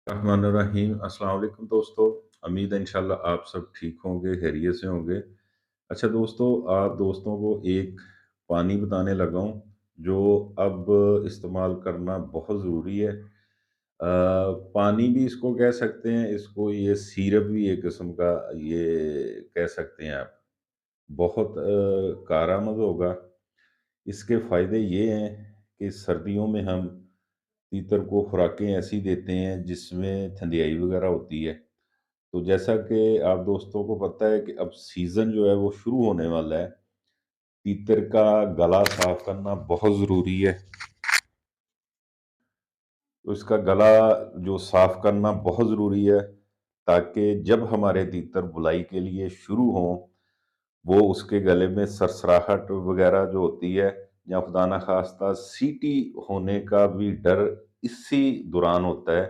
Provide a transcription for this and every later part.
रहमानुर्रहीम। अस्सलाम वालेकुम दोस्तों। उम्मीद है इंशाल्लाह आप सब ठीक होंगे, खैरियत से होंगे। अच्छा दोस्तों, आप दोस्तों को एक पानी बताने लगा हूँ जो अब इस्तेमाल करना बहुत ज़रूरी है। पानी भी इसको कह सकते हैं, इसको ये सिरप भी एक किस्म का ये कह सकते हैं आप। बहुत कारआमद होगा। इसके फ़ायदे ये हैं कि सर्दियों में हम तीतर को खुराकें ऐसी देते हैं जिसमें ठंडियाई वगैरह होती है। तो जैसा कि आप दोस्तों को पता है कि अब सीज़न जो है वो शुरू होने वाला है। तीतर का गला साफ़ करना बहुत ज़रूरी है। तो इसका गला जो साफ़ करना बहुत ज़रूरी है ताकि जब हमारे तीतर बुलाई के लिए शुरू हों, वो उसके गले में सरसराहट वगैरह जो होती है या खुदा ना ख़ास्ता सीटी होने का भी डर इसी दौरान होता है।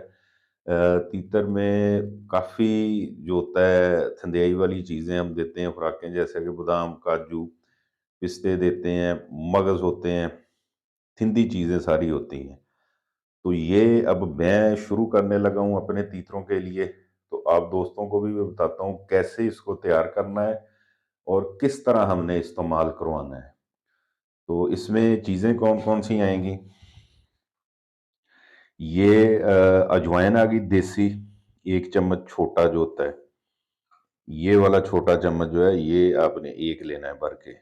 तीतर में काफ़ी जो होता है थंदियाई वाली चीज़ें हम देते हैं खुराकें, जैसे कि बादाम, काजू, पिस्ते देते हैं, मगज़ होते हैं, थिंदी चीज़ें सारी होती हैं। तो ये अब मैं शुरू करने लगा हूँ अपने तीतरों के लिए, तो आप दोस्तों को भी मैं बताता हूँ कैसे इसको तैयार करना है और किस तरह हमने इस्तेमाल करवाना है। तो इसमें चीज़ें कौन-कौन सी आएँगी? ये अजवाइन आ गई देसी, 1 चम्मच छोटा जो होता है। ये वाला छोटा चम्मच जो है ये आपने 1 लेना है भर के।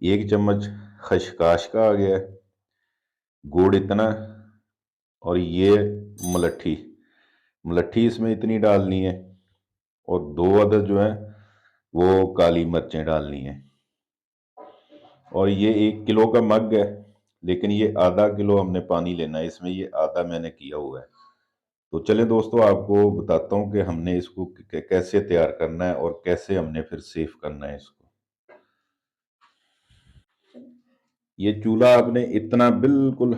1 चम्मच खसकाश का आ गया, गुड़ इतना, और ये मलट्ठी। मलट्ठी इसमें इतनी डालनी है, और 2 अदद जो है वो काली मिर्चें डालनी है। और ये 1 किलो का मग है, लेकिन ये आधा किलो हमने पानी लेना है, इसमें ये आधा मैंने किया हुआ है। तो चलें दोस्तों, आपको बताता हूँ कि हमने इसको कैसे तैयार करना है और कैसे हमने फिर सेव करना है इसको। ये चूल्हा आपने इतना बिल्कुल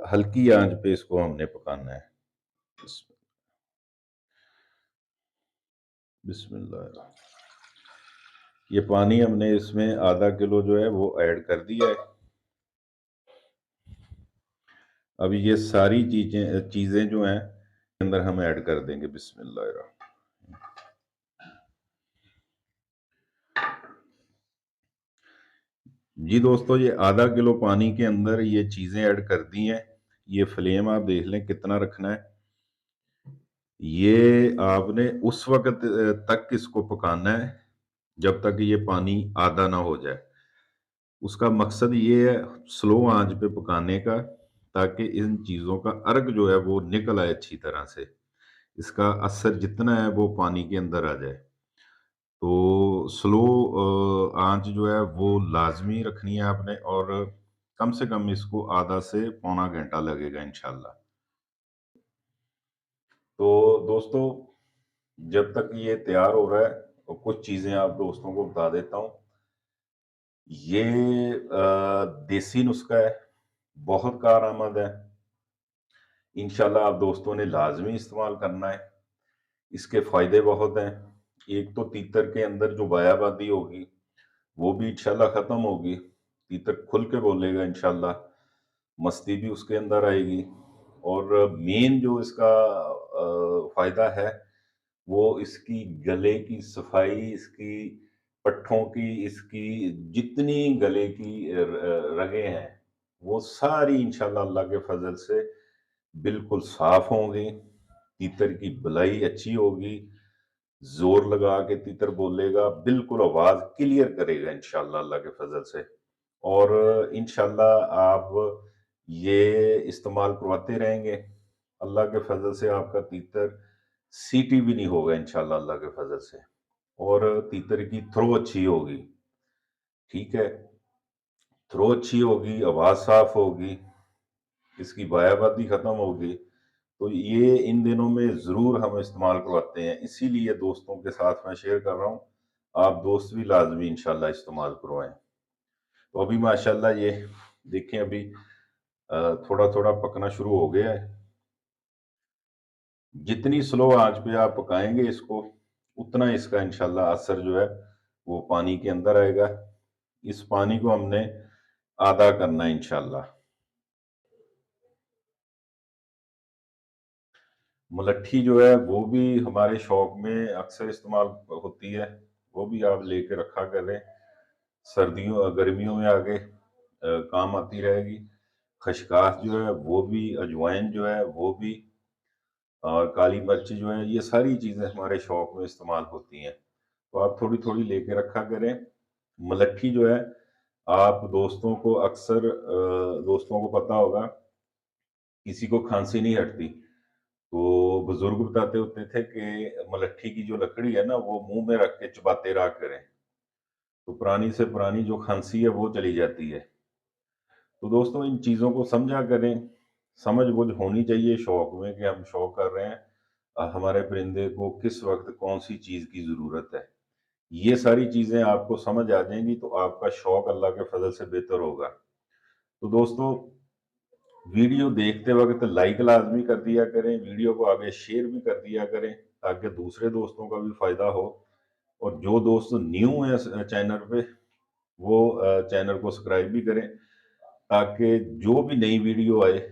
हल्की आंच पे इसको हमने पकाना है। बिस्मिल्लाह। ये पानी हमने इसमें आधा किलो जो है वो ऐड कर दिया है। अब ये सारी चीजें चीजें जो हैं अंदर हम ऐड कर देंगे। बिस्मिल्लाह। जी दोस्तों, ये आधा किलो पानी के अंदर ये चीजें ऐड कर दी हैं। ये फ्लेम आप देख लें कितना रखना है। ये आपने उस वक्त तक इसको पकाना है जब तक ये पानी आधा ना हो जाए। उसका मकसद ये है स्लो आंच पे पकाने का, ताकि इन चीज़ों का अर्क जो है वो निकल आए अच्छी तरह से। इसका असर जितना है वो पानी के अंदर आ जाए। तो स्लो आंच जो है वो लाज़मी रखनी है आपने, और कम से कम इसको आधा से पौना घंटा लगेगा इंशाल्लाह। तो दोस्तों, जब तक ये तैयार हो रहा है तो कुछ चीज़ें आप दोस्तों को बता देता हूँ। ये देसी नुस्खा है, बहुत कारआमद है। इंशाल्लाह आप दोस्तों ने लाज़मी इस्तेमाल करना है। इसके फ़ायदे बहुत हैं। एक तो तीतर के अंदर जो बायाबादी होगी, वो भी इंशाल्लाह ख़त्म होगी। तीतर खुल के बोलेगा इंशाल्लाह, मस्ती भी उसके अंदर आएगी। और मेन जो इसका फ़ायदा है, वो इसकी गले की सफाई, इसकी पट्ठों की, इसकी जितनी गले की रगें हैं, वो सारी इंशाल्लाह अल्लाह के फजल से बिल्कुल साफ होंगी। तीतर की बुलाई अच्छी होगी, जोर लगा के तीतर बोलेगा, बिल्कुल आवाज क्लियर करेगा इंशाल्लाह अल्लाह के फजल से। और इंशाल्लाह आप ये इस्तेमाल करवाते रहेंगे, अल्लाह के फजल से आपका तीतर सीटी भी नहीं होगा इंशाल्लाह अल्लाह के फजल से। और तीतर की थ्रो अच्छी होगी। ठीक है, थ्रो अच्छी होगी, आवाज साफ होगी, इसकी बायाबादी खत्म होगी। तो ये इन दिनों में ज़रूर हम इस्तेमाल करवाते हैं, इसीलिए दोस्तों के साथ मैं शेयर कर रहा हूँ। आप दोस्त भी लाजमी इंशाल्लाह इस्तेमाल करवाएं। तो अभी माशाल्लाह ये देखें, अभी थोड़ा थोड़ा पकना शुरू हो गया है। जितनी स्लो आंच पे आप पकाएंगे इसको, उतना इसका इंशाल्लाह असर जो है वो पानी के अंदर आएगा। इस पानी को हमने आधा करना है इंशाल्लाह। मुलट्ठी जो है वो भी हमारे शौक में अक्सर इस्तेमाल होती है, वो भी आप लेके रखा करें। सर्दियों गर्मियों में आगे काम आती रहेगी। खशकास जो है वो भी, अजवाइन जो है वो भी, और काली मिर्च जो है, ये सारी चीज़ें हमारे शौक में इस्तेमाल होती हैं। तो आप थोड़ी-थोड़ी लेके रखा करें। मुलट्ठी जो है, आप दोस्तों को अक्सर दोस्तों को पता होगा, किसी को खांसी नहीं हटती, तो बुजुर्ग बताते होते थे कि मुलट्ठी की जो लकड़ी है ना, वो मुंह में रख के चबाते रहा करें, तो पुरानी से पुरानी जो खांसी है वो चली जाती है। तो दोस्तों इन चीज़ों को समझा करें, समझ-बूझ होनी चाहिए शौक में कि हम शौक कर रहे हैं, हमारे परिंदे को किस वक़्त कौन-सी चीज़ की ज़रूरत है। ये सारी चीज़ें आपको समझ आ जाएँगी तो आपका शौक अल्लाह के फ़ज़ल से बेहतर होगा। तो दोस्तों, वीडियो देखते वक़्त लाइक लाज़मी कर दिया करें, वीडियो को आगे शेयर भी कर दिया करें, ताकि दूसरे दोस्तों का भी फ़ायदा हो। और जो दोस्त न्यू हैं चैनल पे, वो चैनल को सब्सक्राइब भी करें, ताकि जो भी नई वीडियो आए,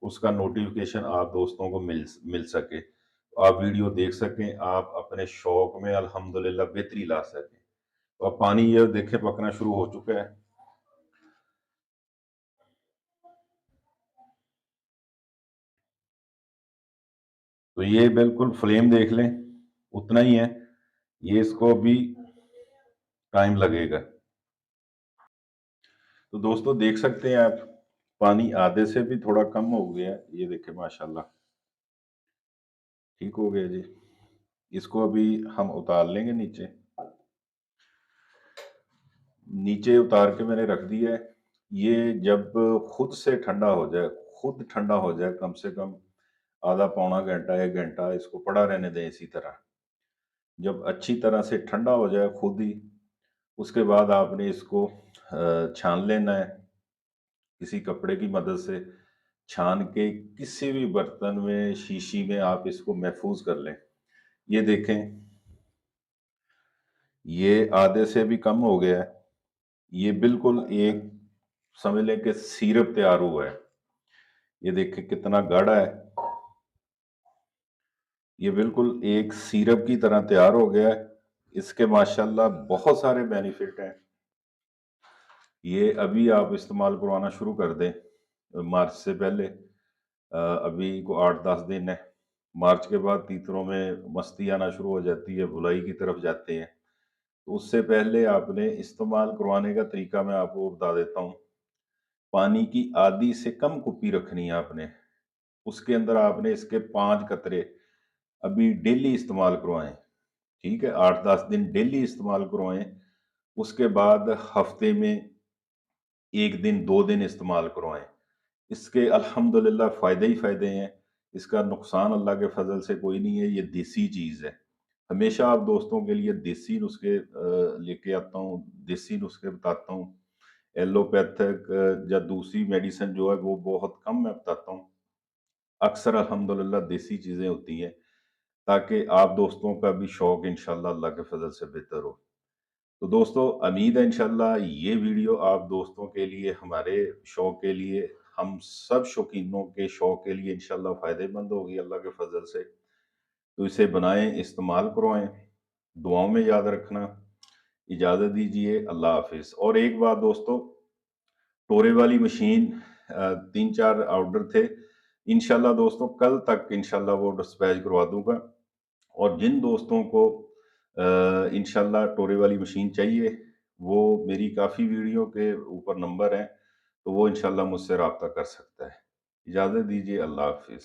उसका नोटिफ़िकेशन आप दोस्तों को मिल सके। आप वीडियो देख सकें, आप अपने शौक में अल्हम्दुलिल्लाह बेहतरी ला सकें। तो अब पानी ये देखें पकना शुरू हो चुका है। तो ये बिल्कुल फ्लेम देख लें, उतना ही है। ये इसको भी टाइम लगेगा। तो दोस्तों देख सकते हैं आप, पानी आधे से भी थोड़ा कम हो गया है। ये देखें माशाल्लाह, ठीक हो गया जी। इसको अभी हम उतार लेंगे नीचे। नीचे उतार के मैंने रख दिया है। ये जब खुद से ठंडा हो जाए, खुद ठंडा हो जाए, कम से कम आधा पौना घंटा, 1 घंटा इसको पड़ा रहने दें इसी तरह। जब अच्छी तरह से ठंडा हो जाए खुद ही, उसके बाद आपने इसको छान लेना है। किसी कपड़े की मदद से छान के किसी भी बर्तन में, शीशी में आप इसको महफूज कर लें। ये देखें, ये आधे से भी कम हो गया है। ये बिल्कुल एक, समझ लें कि सिरप तैयार हुआ है। ये देखें कितना गाढ़ा है। ये बिल्कुल एक सिरप की तरह तैयार हो गया है। इसके माशाल्लाह बहुत सारे बेनिफिट हैं। ये अभी आप इस्तेमाल करवाना शुरू कर दें मार्च से पहले। अभी को 8-10 दिन है। मार्च के बाद तीतरों में मस्ती आना शुरू हो जाती है, धुलाई की तरफ जाते हैं। तो उससे पहले आपने इस्तेमाल करवाने का तरीका मैं आपको बता देता हूँ। पानी की आधी से कम कुप्पी रखनी है आपने। उसके अंदर आपने इसके 5 कतरे अभी डेली इस्तेमाल करवाएं। ठीक है, 8-10 दिन डेली इस्तेमाल करवाएं। उसके बाद हफ्ते में 1 दिन 2 दिन इस्तेमाल करवाएं। इसके अल्हम्दुलिल्लाह फ़ायदे ही फ़ायदे हैं। इसका नुकसान अल्लाह के फ़ज़ल से कोई नहीं है, ये देसी चीज़ है। हमेशा आप दोस्तों के लिए देसी नुस्खे लेके आता हूँ, देसी नुस्खे बताता हूँ। एलोपैथिक या दूसरी मेडिसिन जो है वो बहुत कम मैं बताता हूँ। अक्सर अल्हम्दुलिल्लाह देसी चीज़ें होती हैं, ताकि आप दोस्तों का भी शौक इंशाअल्लाह अल्लाह के फ़ज़ल से बेहतर हो। तो दोस्तों उम्मीद है इंशाल्लाह ये वीडियो आप दोस्तों के लिए, हमारे शौक के लिए, हम सब शौकीनों के शौक के लिए इंशाल्लाह फ़ायदेमंद होगी अल्लाह के फजल से। तो इसे बनाएं, इस्तेमाल करवाएं, दुआओं में याद रखना। इजाज़त दीजिए, अल्लाह हाफिज़। और एक बात दोस्तों, टोरे वाली मशीन 3-4 ऑर्डर थे। इंशाल्लाह दोस्तों कल तक इंशाल्लाह वो डिस्पैच करवा दूंगा। और जिन दोस्तों को इंशाल्लाह टोरे वाली मशीन चाहिए, वो मेरी काफ़ी वीडियो के ऊपर नंबर हैं, तो वो इंशाल्लाह मुझसे रब्ता कर सकता है। इजाज़त दीजिए, अल्लाह हाफ़िज़।